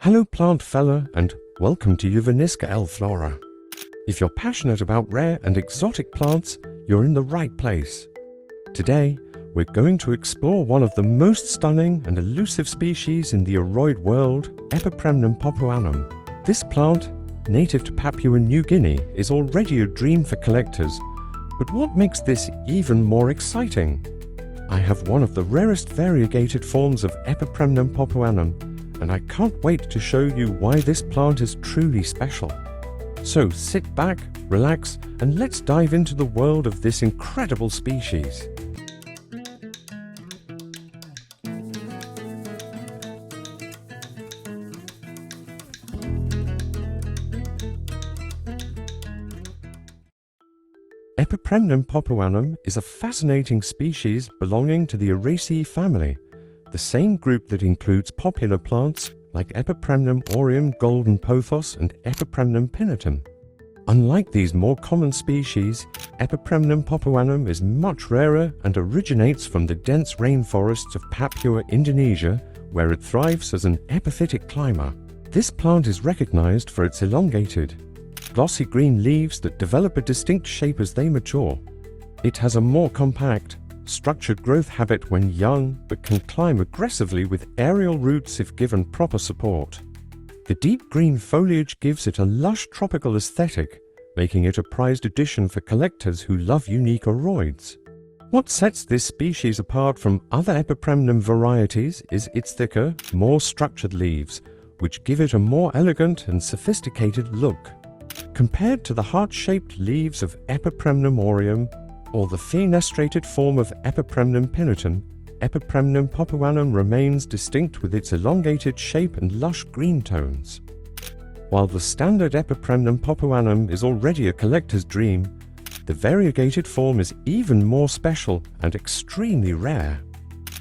Hello plant fella and welcome to Javaniska Elflora. If you're passionate about rare and exotic plants, you're in the right place. Today, we're going to explore one of the most stunning and elusive species in the aroid world, Epipremnum Papuanum. This plant, native to Papua New Guinea, is already a dream for collectors, but what makes this even more exciting? I have one of the rarest variegated forms of Epipremnum Papuanum, and I can't wait to show you why this plant is truly special. So sit back, relax, and let's dive into the world of this incredible species. Epipremnum Papuanum is a fascinating species belonging to the RAREST family, the same group that includes popular plants like Epipremnum aureum golden pothos and Epipremnum pinnatum. Unlike these more common species, Epipremnum Papuanum is much rarer and originates from the dense rainforests of Papua, Indonesia, where it thrives as an epiphytic climber. This plant is recognized for its elongated, glossy green leaves that develop a distinct shape as they mature. It has a more compact, structured growth habit when young, but can climb aggressively with aerial roots if given proper support. The deep green foliage gives it a lush tropical aesthetic, making it a prized addition for collectors who love unique aroids. What sets this species apart from other Epipremnum varieties is its thicker, more structured leaves, which give it a more elegant and sophisticated look. Compared to the heart-shaped leaves of Epipremnum aureum, or the fenestrated form of Epipremnum pinnatum, Epipremnum Papuanum remains distinct with its elongated shape and lush green tones. While the standard Epipremnum Papuanum is already a collector's dream, the variegated form is even more special and extremely rare.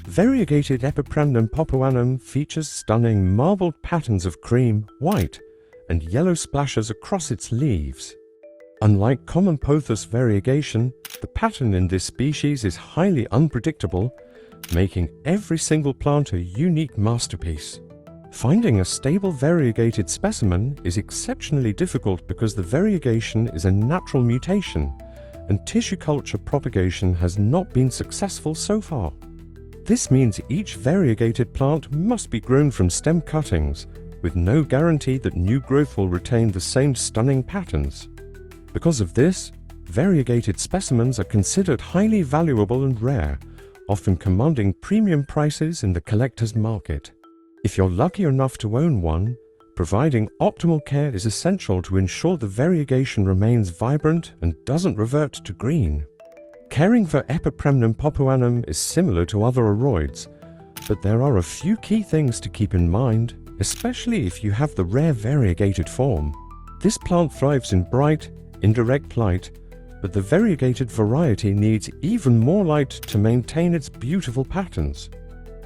Variegated Epipremnum Papuanum features stunning marbled patterns of cream, white, and yellow splashes across its leaves. Unlike common pothos variegation, the pattern in this species is highly unpredictable, making every single plant a unique masterpiece. Finding a stable variegated specimen is exceptionally difficult because the variegation is a natural mutation, and tissue culture propagation has not been successful so far. This means each variegated plant must be grown from stem cuttings, with no guarantee that new growth will retain the same stunning patterns. Because of this, variegated specimens are considered highly valuable and rare, often commanding premium prices in the collector's market. If you're lucky enough to own one, providing optimal care is essential to ensure the variegation remains vibrant and doesn't revert to green. Caring for Epipremnum Papuanum is similar to other aroids, but there are a few key things to keep in mind, especially if you have the rare variegated form. This plant thrives in bright, indirect light, but the variegated variety needs even more light to maintain its beautiful patterns.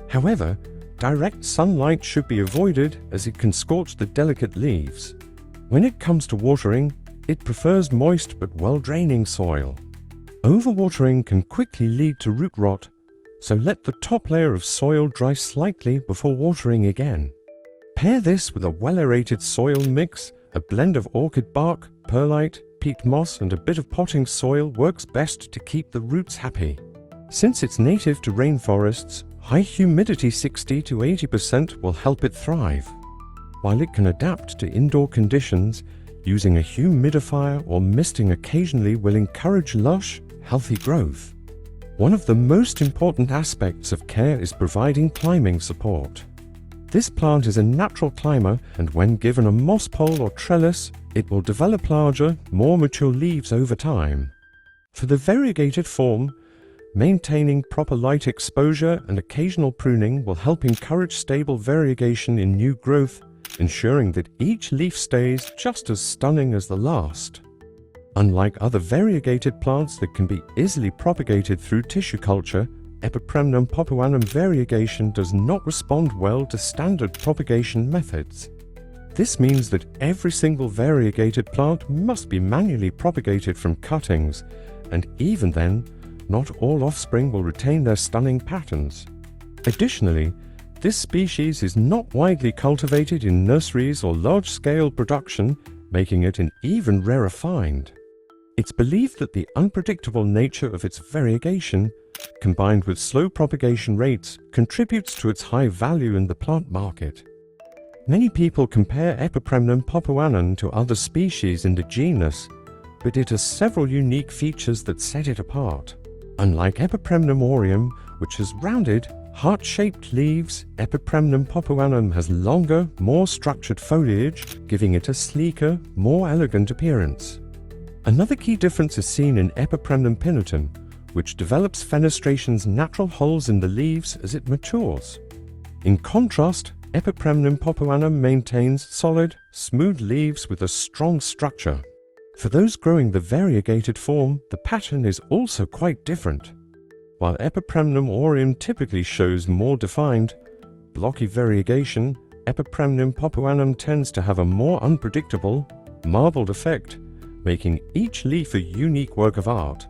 However, direct sunlight should be avoided as it can scorch the delicate leaves. When it comes to watering, it prefers moist but well-draining soil. Overwatering can quickly lead to root rot, so let the top layer of soil dry slightly before watering again. Pair this with a well-aerated soil mix. A blend of orchid bark, perlite, peat moss and a bit of potting soil works best to keep the roots happy. Since it's native to rainforests, high humidity 60 to 80% will help it thrive. While it can adapt to indoor conditions, using a humidifier or misting occasionally will encourage lush, healthy growth. One of the most important aspects of care is providing climbing support. This plant is a natural climber, and when given a moss pole or trellis, it will develop larger, more mature leaves over time. For the variegated form, maintaining proper light exposure and occasional pruning will help encourage stable variegation in new growth, ensuring that each leaf stays just as stunning as the last. Unlike other variegated plants that can be easily propagated through tissue culture, Epipremnum Papuanum variegation does not respond well to standard propagation methods. This means that every single variegated plant must be manually propagated from cuttings, and even then, not all offspring will retain their stunning patterns. Additionally, This species is not widely cultivated in nurseries or large-scale production, making it an even rarer find. It's believed that the unpredictable nature of its variegation, combined with slow propagation rates, contributes to its high value in the plant market. Many people compare Epipremnum Papuanum to other species in the genus, but it has several unique features that set it apart. Unlike Epipremnum aureum, which has rounded, heart-shaped leaves, Epipremnum Papuanum has longer, more structured foliage, giving it a sleeker, more elegant appearance. Another key difference is seen in Epipremnum pinnatum, which develops fenestration's natural holes in the leaves as it matures. In contrast, Epipremnum Papuanum maintains solid, smooth leaves with a strong structure. For those growing the variegated form, the pattern is also quite different. While Epipremnum aureum typically shows more defined, blocky variegation, Epipremnum Papuanum tends to have a more unpredictable, marbled effect, making each leaf a unique work of art.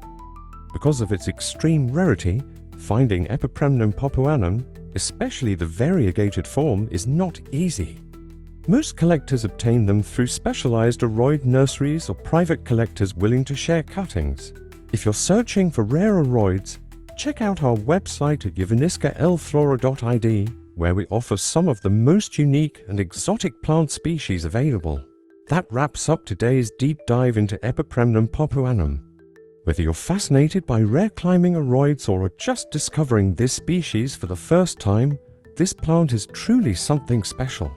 Because of its extreme rarity, finding Epipremnum Papuanum, especially the variegated form, is not easy. Most collectors obtain them through specialized aroid nurseries or private collectors willing to share cuttings. If you're searching for rare aroids, check out our website at Javaniska elflora.id, where we offer some of the most unique and exotic plant species available. That wraps up today's deep dive into Epipremnum Papuanum. Whether you're fascinated by rare climbing aroids or are just discovering this species for the first time, this plant is truly something special.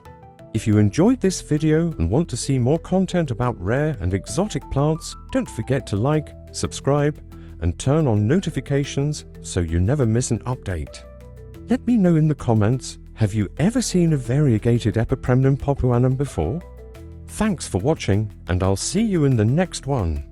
If you enjoyed this video and want to see more content about rare and exotic plants, don't forget to like, subscribe, and turn on notifications so you never miss an update. Let me know in the comments, have you ever seen a variegated Epipremnum Papuanum before? Thanks for watching, and I'll see you in the next one.